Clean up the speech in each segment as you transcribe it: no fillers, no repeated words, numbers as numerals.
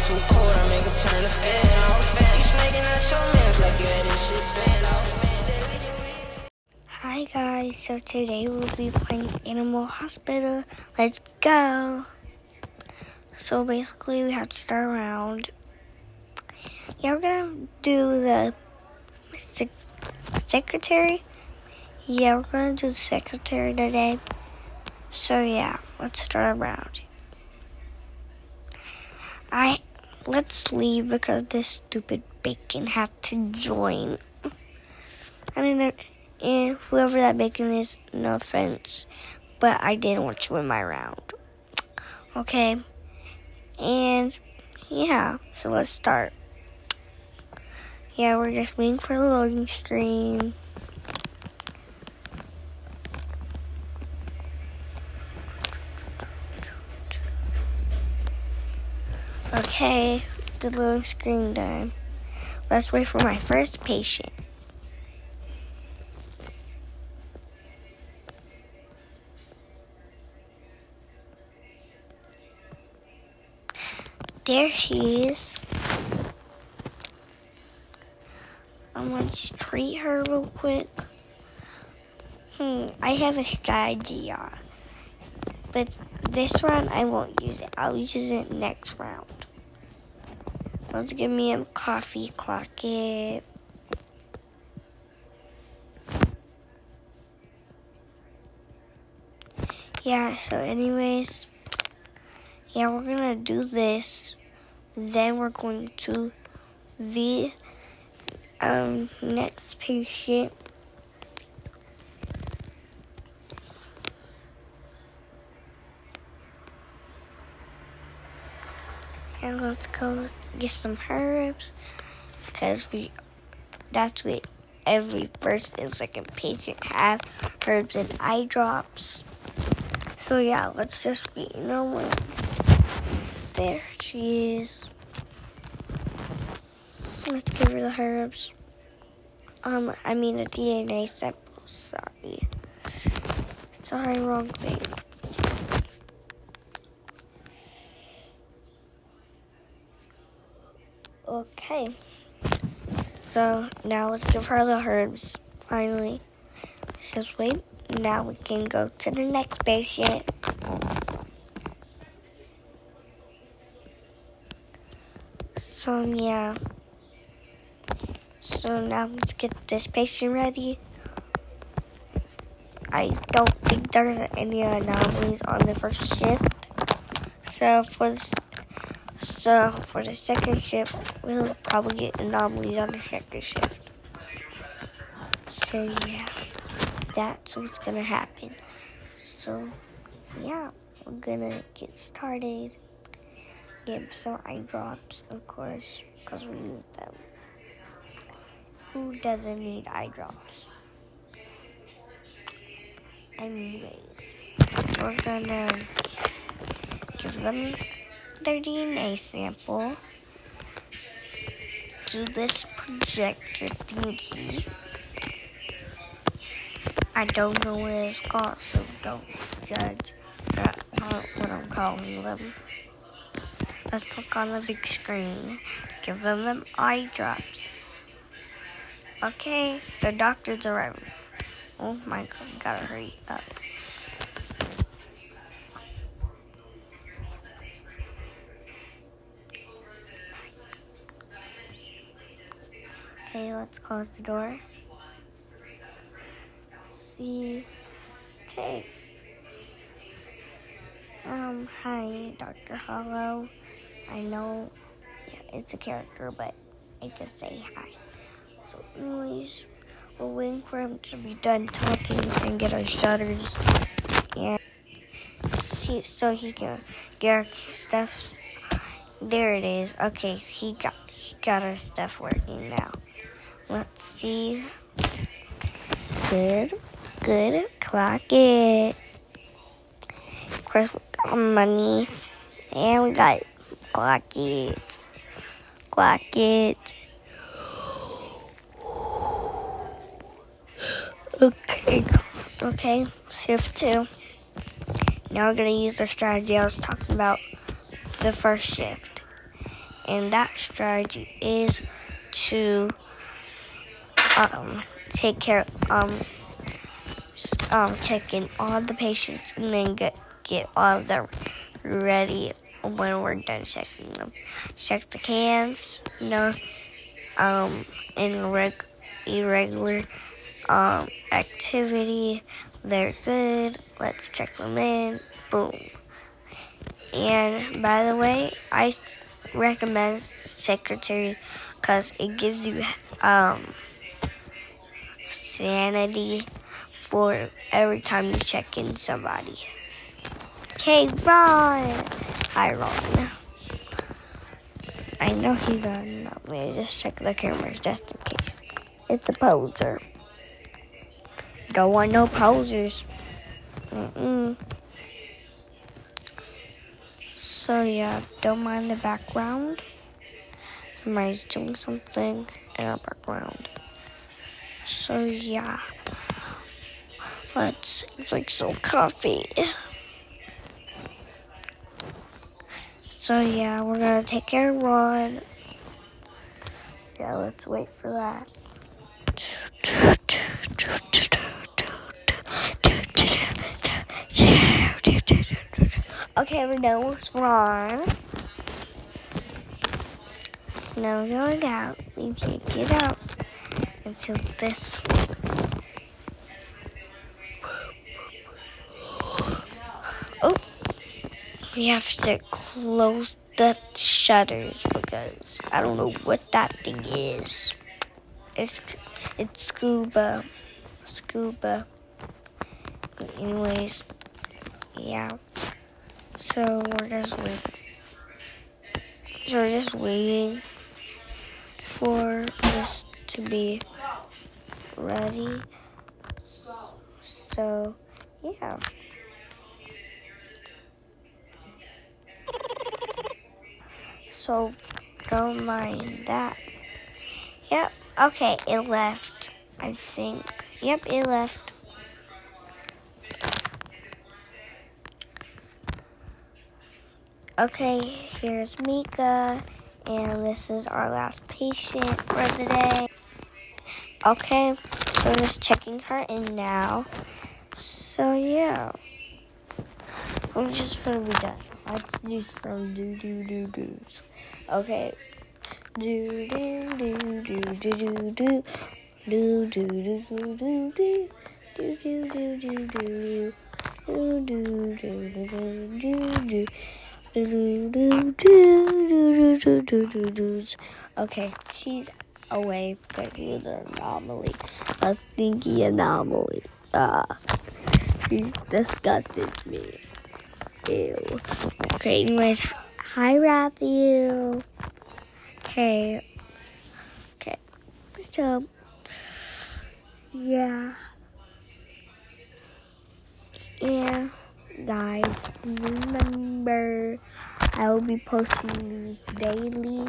too cold, I make her turn the fan off. You snaking out your mans like you had this shit banned off. Hi guys, so today we'll be playing Animal Hospital. Let's go! So basically we have to start around. Yeah, we're gonna do the secretary. Yeah, we're gonna do the secretary today. So yeah, let's start around. Let's leave because this stupid bacon has to join. I mean, whoever that bacon is, no offense, but I didn't want you in my round. Okay? And, yeah, so let's start. Yeah, we're just waiting for the loading screen. Okay, the loading screen done. Let's wait for my first patient. There she is. I'm going to treat her real quick. I have a strategy, y'all. But this round, I won't use it. I'll use it next round. Let's give me a coffee clock it. Yeah, so anyways, yeah, we're gonna do this. Then we're going to the next patient. And let's go get some herbs, because that's what every first and second patient have, herbs and eye drops. So yeah, let's just wait. There she is. Let's give her the herbs. I mean a DNA sample. Sorry, wrong thing. Okay. So now let's give her the herbs. Finally, just wait. Now we can go to the next patient. So yeah. So now let's get this patient ready. I don't think there's any anomalies on the first shift. So for the second shift, we'll probably get anomalies on the second shift. So yeah, that's what's gonna happen. So yeah, we're gonna get started. Get some eye drops, of course, because we need them. Who doesn't need eye drops? Anyways, we're gonna give them their DNA sample. Do this projector thingy. I don't know what it's called, so don't judge what I'm calling them. Let's look on the big screen. Give them eye drops. Okay, the doctor's arriving. Oh my god, gotta hurry up. Okay, let's close the door. See. Okay. Hi, Dr. Hollow. I know it's a character, but I just say hi. So anyways, we're waiting for him to be done talking and get our shutters. And so he can get our stuff. There it is. Okay, he got our stuff working now. Let's see. Good. Clock it. Of course, we got money. And we got clock it. Okay, shift 2. Now we're going to use the strategy I was talking about the first shift. And that strategy is to take care check in all the patients and then get all of them ready when we're done checking them. Check the cams, irregular activity. They're good. Let's check them in. Boom. And by the way, I recommend secretary because it gives you sanity for every time you check in somebody. Okay, Ron. Hi, Ron. I know he's done. Let me just check the cameras just in case. It's a poser. Don't want no posers. So yeah, don't mind the background. Somebody's doing something in our background. So yeah, let's drink some coffee. So yeah, we're gonna take care of Ron. Yeah, let's wait for that. Okay, we're done with Ron. Now we're going out. We can't get out until this one. Oh, we have to close the shutters because I don't know what that thing is. It's scuba. Anyways, yeah. So we're just waiting for this to be ready. So yeah. So don't mind that. Yep. Okay, it left. I think. Yep, it left. Okay, here's Mika, and this is our last patient for the day. Okay, so we're just checking her in now. So yeah, I'm just gonna be done. Let's do some do-do-do-do's. Okay. Do-do-do-do-do-do-do. Do-do-do-do-do-do. Do-do-do-do-do-do. Do-do-do-do-do-do. Okay, she's away because she's an anomaly. A stinky anomaly. She disgusted me. Ew. Okay, anyways, hi, Matthew. Okay. So, yeah. Yeah, guys, remember, I will be posting these daily.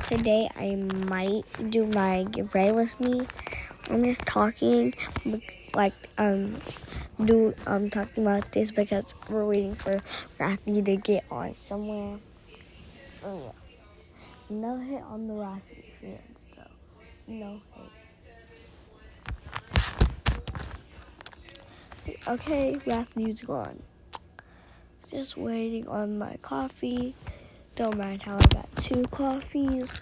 Today, I might do my Get Ready With Me. I'm just talking, talking about this because we're waiting for Rafi to get on somewhere. So, yeah. No hit on the Rafi fans, though. No hit. Okay, Matthew's gone. Just waiting on my coffee. Don't mind how I got 2 coffees.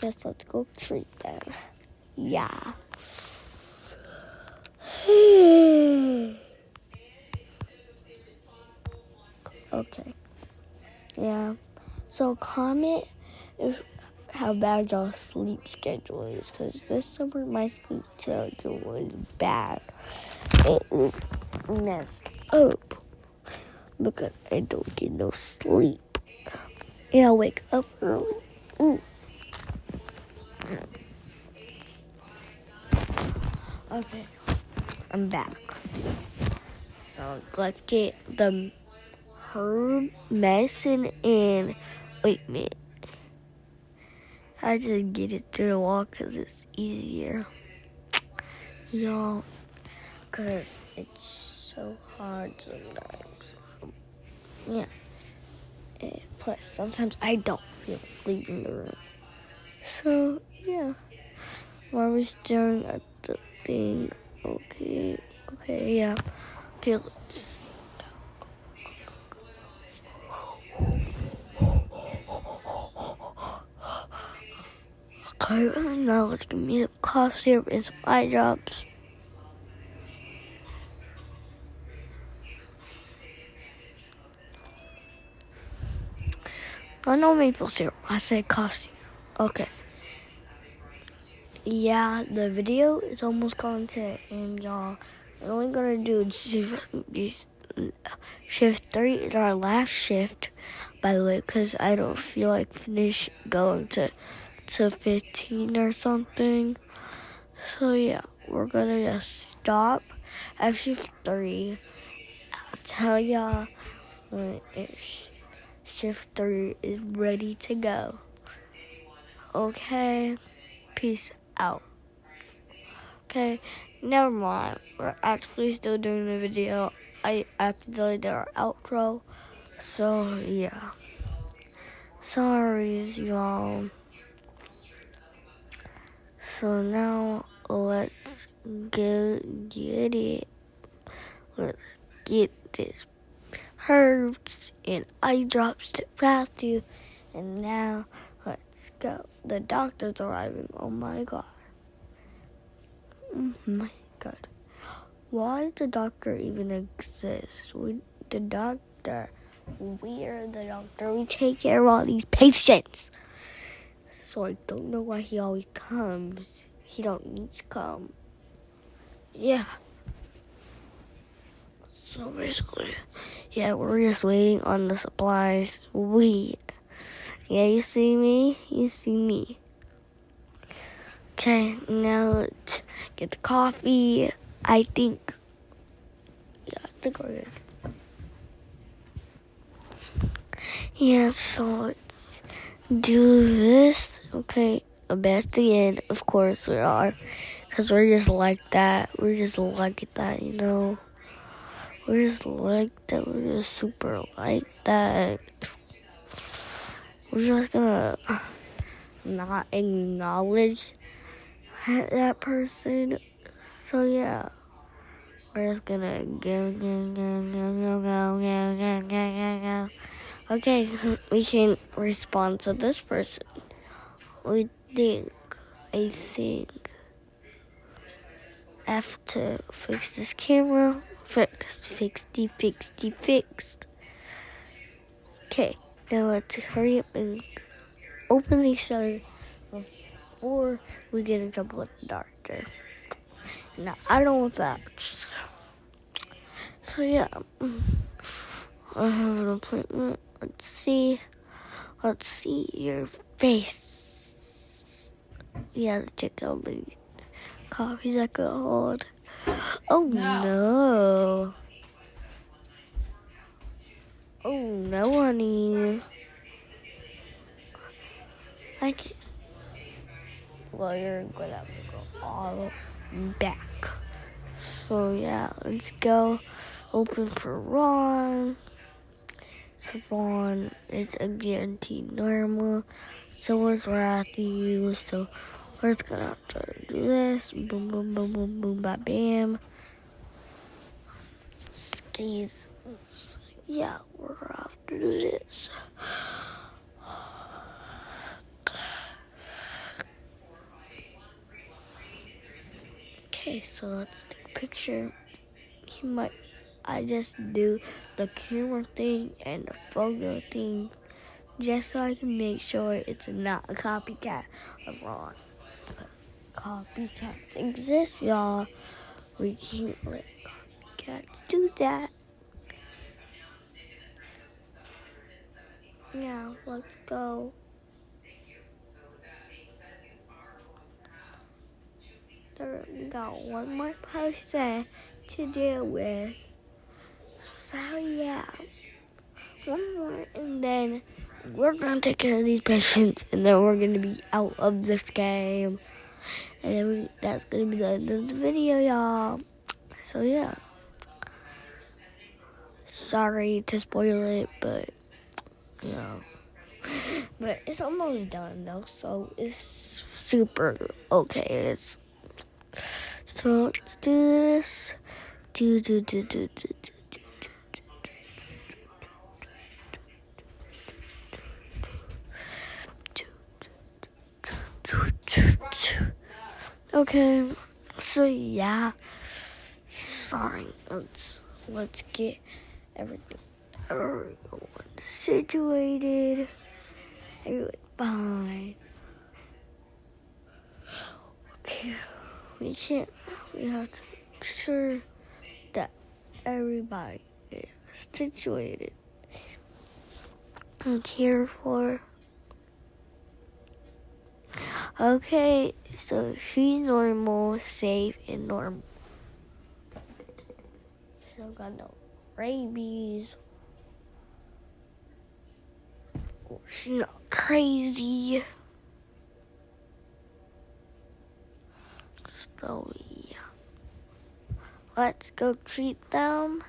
Guess let's go sleep then. Yeah. Okay. Yeah. So comment how bad y'all's sleep schedule is, because this summer my sleep schedule was bad. It was messed up because I don't get no sleep. And I wake up early. Okay, I'm back. So let's get the herb medicine and ointment. I just get it through the wall because it's easier. Y'all, because it's so hard sometimes. Yeah. Plus, sometimes I don't feel like leaving the room. So, yeah. Why are we staring at the thing? Okay, yeah. Okay, let's. Okay, now let's give me some cough syrup and some eye drops. I know maple syrup. I said cough syrup. Okay. Yeah, the video is almost gone to it, and y'all, we're only gonna do shift 3 is our last shift, by the way, because I don't feel like going to 15 or something. So yeah, we're gonna just stop at shift 3. I'll tell y'all when shift 3 is ready to go. Okay, peace out. Okay, never mind. We're actually still doing the video. I accidentally did our outro. So, yeah. Sorry, y'all. So now, let's get it. Let's get this herbs and eye drops to Matthew. And now, let's go. The doctor's arriving. Oh my god. Oh my god. Why does the doctor even exist? We are the doctor. We take care of all these patients. So I don't know why he always comes. He don't need to come. Yeah. So basically, yeah, we're just waiting on the supplies. Yeah, you see me? You see me. Okay, now let's get the coffee. I think we're good. Yeah, so let's do this. Okay, best again, of course we are. Because we're just like that. We're just like that, you know. We're just like that. We're just super like that. We're just gonna not acknowledge that person. So yeah. We're just gonna go. Okay, we can respond to this person. I think I have to fix this camera. Fixed. Okay, now let's hurry up and open the shutter before we get in trouble with the doctor. Now, I don't want that. So, yeah. I have an appointment. Let's see your face. Yeah, check out my coffees I could hold. Oh, no. Oh, no, honey. I can't. Well, you're going to have to go all back. So, yeah, let's go. Open for Ron. So, Ron is a guaranteed normal. So is Matthew. So, we're just going to have to do this. Boom, boom, boom, boom, boom, bam, bam. Skis. Yeah, we're going to have to do this. Okay, so let's take a picture. I just do the camera thing and the photo thing just so I can make sure it's not a copycat of Ron. Copycats exist, y'all. We can't let copycats do that. Now, let's go. We got one more person to deal with. So, yeah. One more, and then we're going to take care of these patients, and then we're going to be out of this game. And then that's going to be the end of the video, y'all. So, yeah. Sorry to spoil it, but Yeah. But it's almost done though, so it's super okay. So let's do this. Do. Okay, so yeah. Sorry. Let's get everyone situated. Everyone fine. Okay. We have to make sure that everybody is situated and cared for. Okay, so she's normal, safe, and normal. She don't got no rabies. She not crazy. So yeah. Let's go treat them.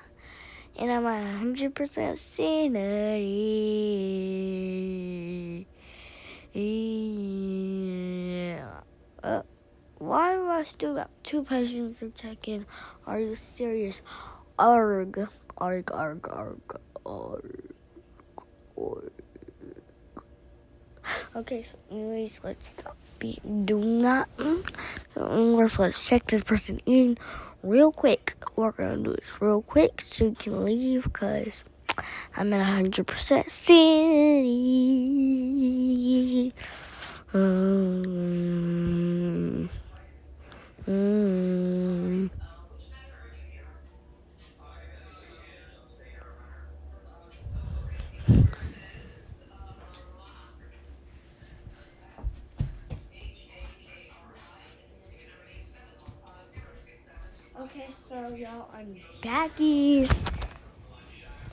And I'm at 100% sanity. Yeah. Why do I still got 2 patients to check in? Are you serious? Arg. Okay, so anyways, let's stop doing that. So anyways, let's check this person in real quick. We're gonna do this real quick so you can leave because I'm at 100% sanity. Okay, so y'all, I'm backies.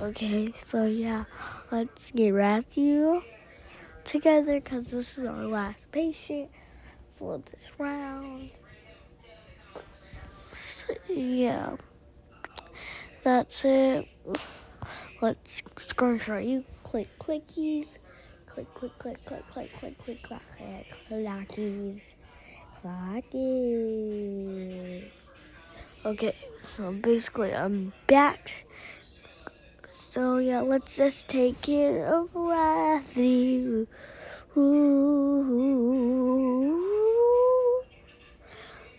Okay, so yeah, let's get Matthew together because this is our last patient for this round. So, yeah, that's it. Let's screenshot you. Click clickies. Click. Clackies. Okay, so basically I'm back. So yeah, let's just take it over with you.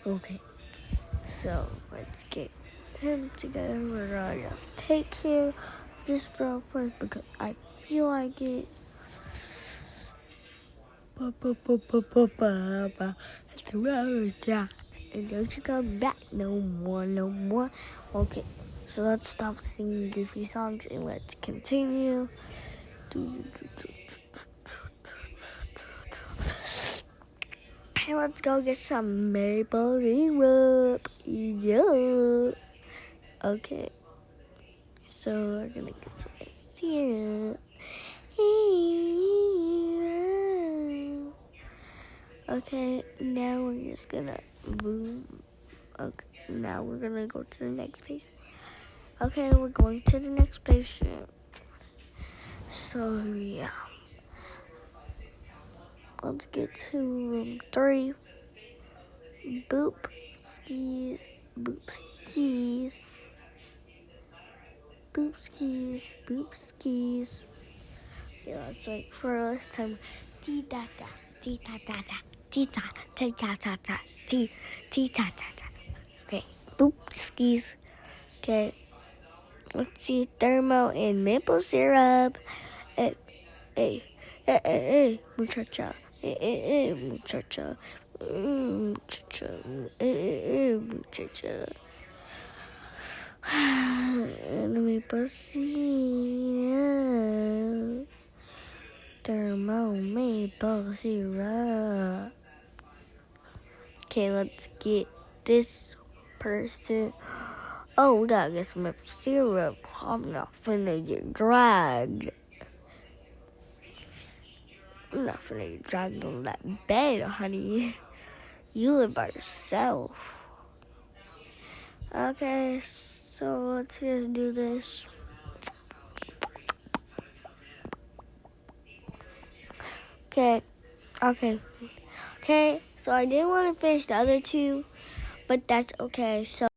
Okay, so let's get him together. We're gonna just take care of this girl first because I feel like it. And don't you come back no more. Okay, so let's stop singing goofy songs and let's continue. Okay, let's go get some maple syrup. Yeah. Okay, so we're gonna get some syrup. Okay, now we're just gonna boom. Okay, now we're gonna go to the next patient. Okay, we're going to the next patient. So yeah, let's get to room 3. Boop skis. Okay, let's wait for this time. Dee da da, dee da da da, dee da da da da da, dee da da da. Okay, boop skis. Okay, let's see thermo and maple syrup. Hey, muchacha. Muchacha. Muchacha. Maple syrup. Thermo maple syrup. Okay, let's get this person. Oh, we gotta get some maple syrup. I'm not finna get dragged. I'm not finna get dragged on that bed, honey. You live by yourself. Okay, so let's just do this. Okay. Okay. Okay. So I didn't want to finish the other two, but that's okay. So